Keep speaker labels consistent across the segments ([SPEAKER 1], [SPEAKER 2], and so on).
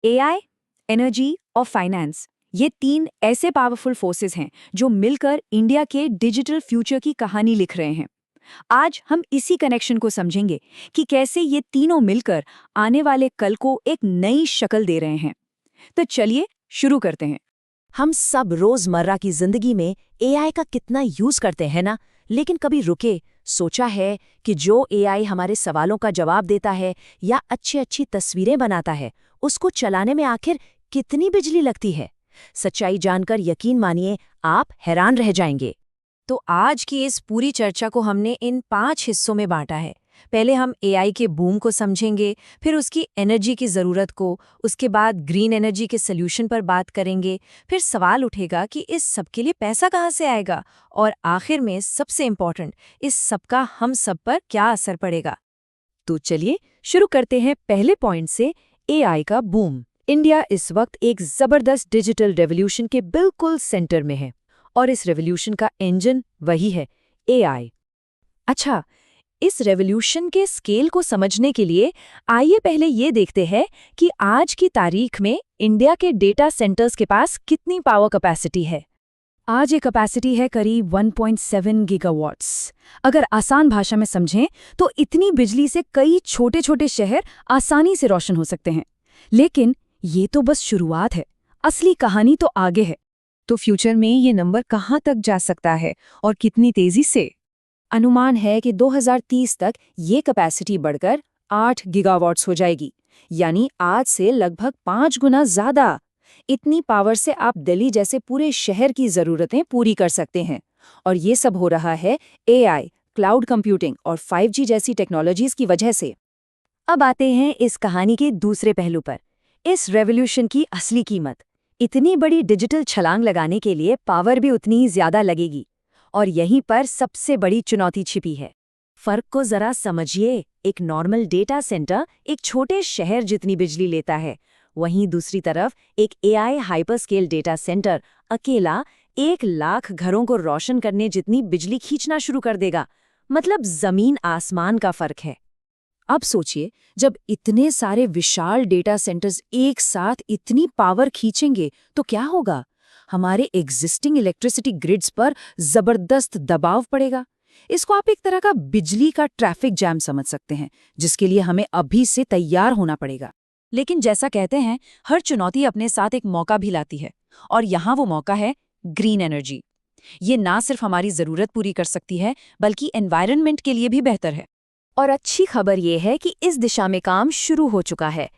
[SPEAKER 1] AI, energy और finance, ये तीन ऐसे पावरफुल फोर्सेस हैं जो मिलकर इंडिया के डिजिटल फ्यूचर की कहानी लिख रहे हैं। आज हम इसी कनेक्शन को समझेंगे कि कैसे ये तीनों मिलकर आने वाले कल को एक नई शक्ल दे रहे हैं। तो चलिए शुरू करते हैं।
[SPEAKER 2] हम सब रोजमर्रा की जिंदगी में एआई का कितना यूज करते हैं ना, लेकिन कभी रुके, सोचा है कि जो एआई हमारे सवालों का जवाब देता है या अच्छी अच्छी तस्वीरें बनाता है, उसको चलाने में आखिर कितनी बिजली लगती है? सच्चाई जानकर यकीन मानिए आप हैरान रह जाएंगे। तो आज की इस पूरी चर्चा को हमने इन 5 हिस्सों में बांटा है। पहले हम एआई के बूम को समझेंगे, फिर उसकी एनर्जी की ज़रूरत को, उसके बाद ग्रीन एनर्जी के सल्यूशन पर बात करेंगे, फिर सवाल उठेगा कि इस सब के लिए पैसा कहाँ से आएगा, और आखिर में सबसे इम्पॉर्टेंट, इस सब का हम सब पर क्या असर पड़ेगा। तो चलिए शुरू करते हैं पहले पॉइंट से, एआई का बूम। इंडिया इस वक्त एक ज़बरदस्त डिजिटल रेवोल्यूशन के बिल्कुल सेंटर में है, और इस रेवोल्यूशन का इंजन वही है, एआई। अच्छा, इस रेवोल्यूशन के स्केल को समझने के लिए आइए पहले ये देखते हैं कि आज की तारीख में इंडिया के डेटा सेंटर्स के पास कितनी पावर कैपेसिटी है। आज ये कैपेसिटी है करीब 1.7 गीगावाट्स। अगर आसान भाषा में समझें तो इतनी बिजली से कई छोटे छोटे शहर आसानी से रोशन हो सकते हैं। लेकिन ये तो बस शुरुआत है, असली कहानी तो आगे है। तो फ्यूचर में ये नंबर कहाँ तक जा सकता है और कितनी तेजी से? अनुमान है कि 2030 तक ये कैपेसिटी बढ़कर 8 गीगावाट्स हो जाएगी, यानी आज से लगभग 5 गुना ज़्यादा। इतनी पावर से आप दिल्ली जैसे पूरे शहर की ज़रूरतें पूरी कर सकते हैं। और ये सब हो रहा है एआई, क्लाउड कंप्यूटिंग और 5G जैसी टेक्नोलॉजीज़ की वजह से। अब आते हैं इस कहानी के दूसरे पहलू पर, इस रेवोल्यूशन की असली कीमत। इतनी बड़ी डिजिटल छलांग लगाने के लिए पावर भी उतनी ही ज़्यादा लगेगी, और यहीं पर सबसे बड़ी चुनौती छिपी है। फर्क को जरा समझिए, एक नॉर्मल डेटा सेंटर एक छोटे शहर जितनी बिजली लेता है, वहीं दूसरी तरफ एक एआई हाइपरस्केल डेटा सेंटर अकेला 1 लाख घरों को रोशन करने जितनी बिजली खींचना शुरू कर देगा। मतलब जमीन आसमान का फर्क है। अब सोचिए, जब इतने सारे विशाल डेटा सेंटर्स एक साथ इतनी पावर खींचेंगे तो क्या होगा? हमारे एग्जिस्टिंग इलेक्ट्रिसिटी ग्रिड्स पर जबरदस्त दबाव पड़ेगा। इसको आप एक तरह का बिजली का ट्रैफिक जैम समझ सकते हैं, जिसके लिए हमें अभी से तैयार होना पड़ेगा। लेकिन जैसा कहते हैं, हर चुनौती अपने साथ एक मौका भी लाती है, और यहाँ वो मौका है ग्रीन एनर्जी। ये ना सिर्फ हमारी ज़रूरत पूरी कर सकती है, बल्कि एनवायरनमेंट के लिए भी बेहतर है। और अच्छी खबर ये है कि इस दिशा में काम शुरू हो चुका है।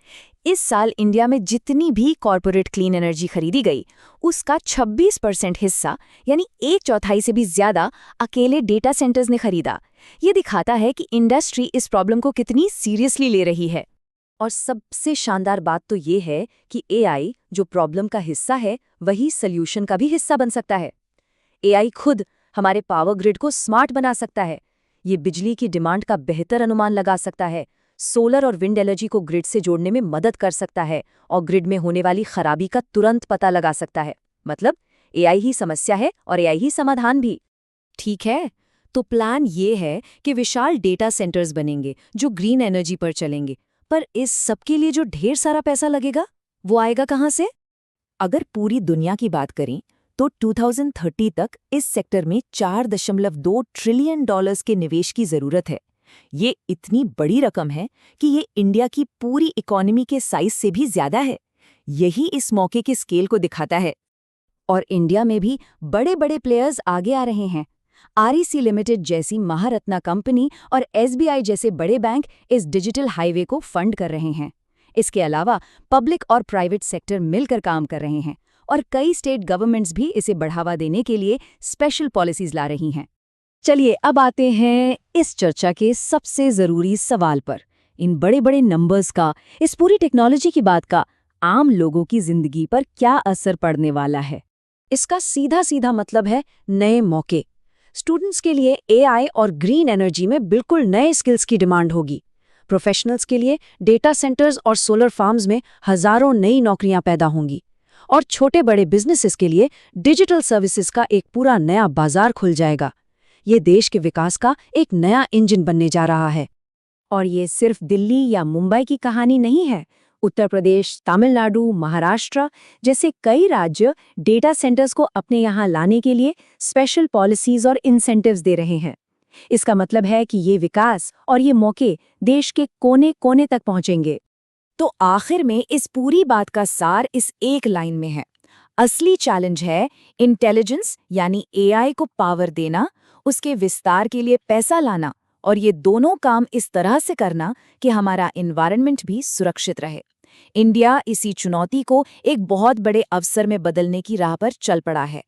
[SPEAKER 2] इस साल इंडिया में जितनी भी कॉर्पोरेट क्लीन एनर्जी खरीदी गई, उसका 26% हिस्सा, यानी 1/4 से भी ज्यादा, अकेले डेटा सेंटर्स ने खरीदा। ये दिखाता है कि इंडस्ट्री इस प्रॉब्लम को कितनी सीरियसली ले रही है। और सबसे शानदार बात तो ये है कि एआई जो प्रॉब्लम का हिस्सा है, वही सल्यूशन का भी हिस्सा बन सकता है। एआई खुद हमारे पावर ग्रिड को स्मार्ट बना सकता है। ये बिजली की डिमांड का बेहतर अनुमान लगा सकता है, सोलर और विंड एनर्जी को ग्रिड से जोड़ने में मदद कर सकता है, और ग्रिड में होने वाली खराबी का तुरंत पता लगा सकता है। मतलब एआई ही समस्या है और एआई ही समाधान भी। ठीक है, तो प्लान ये है कि विशाल डेटा सेंटर्स बनेंगे जो ग्रीन एनर्जी पर चलेंगे, पर इस सब के लिए जो ढेर सारा पैसा लगेगा, वो आएगा कहाँ से? अगर पूरी दुनिया की बात करें तो 2030 तक इस सेक्टर में $4.2 ट्रिलियन के निवेश की जरूरत है। ये इतनी बड़ी रकम है कि ये इंडिया की पूरी इकोनॉमी के साइज से भी ज्यादा है। यही इस मौके के स्केल को दिखाता है। और इंडिया में भी बड़े बड़े प्लेयर्स आगे आ रहे हैं। आरईसी लिमिटेड जैसी महारत्ना कंपनी और एसबीआई जैसे बड़े बैंक इस डिजिटल हाईवे को फंड कर रहे हैं। इसके अलावा पब्लिक और प्राइवेट सेक्टर मिलकर काम कर रहे हैं, और कई स्टेट गवर्नमेंट्स भी इसे बढ़ावा देने के लिए स्पेशल पॉलिसीज ला रही हैं। चलिए अब आते हैं इस चर्चा के सबसे ज़रूरी सवाल पर। इन बड़े बड़े नंबर्स का, इस पूरी टेक्नोलॉजी की बात का आम लोगों की जिंदगी पर क्या असर पड़ने वाला है? इसका सीधा सीधा मतलब है नए मौके। स्टूडेंट्स के लिए एआई और ग्रीन एनर्जी में बिल्कुल नए स्किल्स की डिमांड होगी। प्रोफेशनल्स के लिए डेटा सेंटर्स और सोलर फार्म्स में हज़ारों नई नौकरियां पैदा होंगी। और छोटे बड़े बिजनेसेस के लिए डिजिटल सर्विसेज का एक पूरा नया बाजार खुल जाएगा। ये देश के विकास का एक नया इंजन बनने जा रहा है। और ये सिर्फ दिल्ली या मुंबई की कहानी नहीं है, उत्तर प्रदेश, तमिलनाडु, महाराष्ट्र जैसे कई राज्य डेटा सेंटर्स को अपने यहाँ लाने के लिए स्पेशल पॉलिसीज और इंसेंटिव्स दे रहे हैं। इसका मतलब है कि ये विकास और ये मौके देश के कोने-कोने तक पहुंचेंगे।
[SPEAKER 1] तो आखिर में इस पूरी बात का सार इस एक लाइन में है। असली चैलेंज है इंटेलिजेंस यानी एआई को पावर देना, उसके विस्तार के लिए पैसा लाना और ये दोनों काम इस तरह से करना कि हमारा एनवायरनमेंट भी सुरक्षित रहे। इंडिया इसी चुनौती को एक बहुत बड़े अवसर में बदलने की राह पर चल पड़ा है।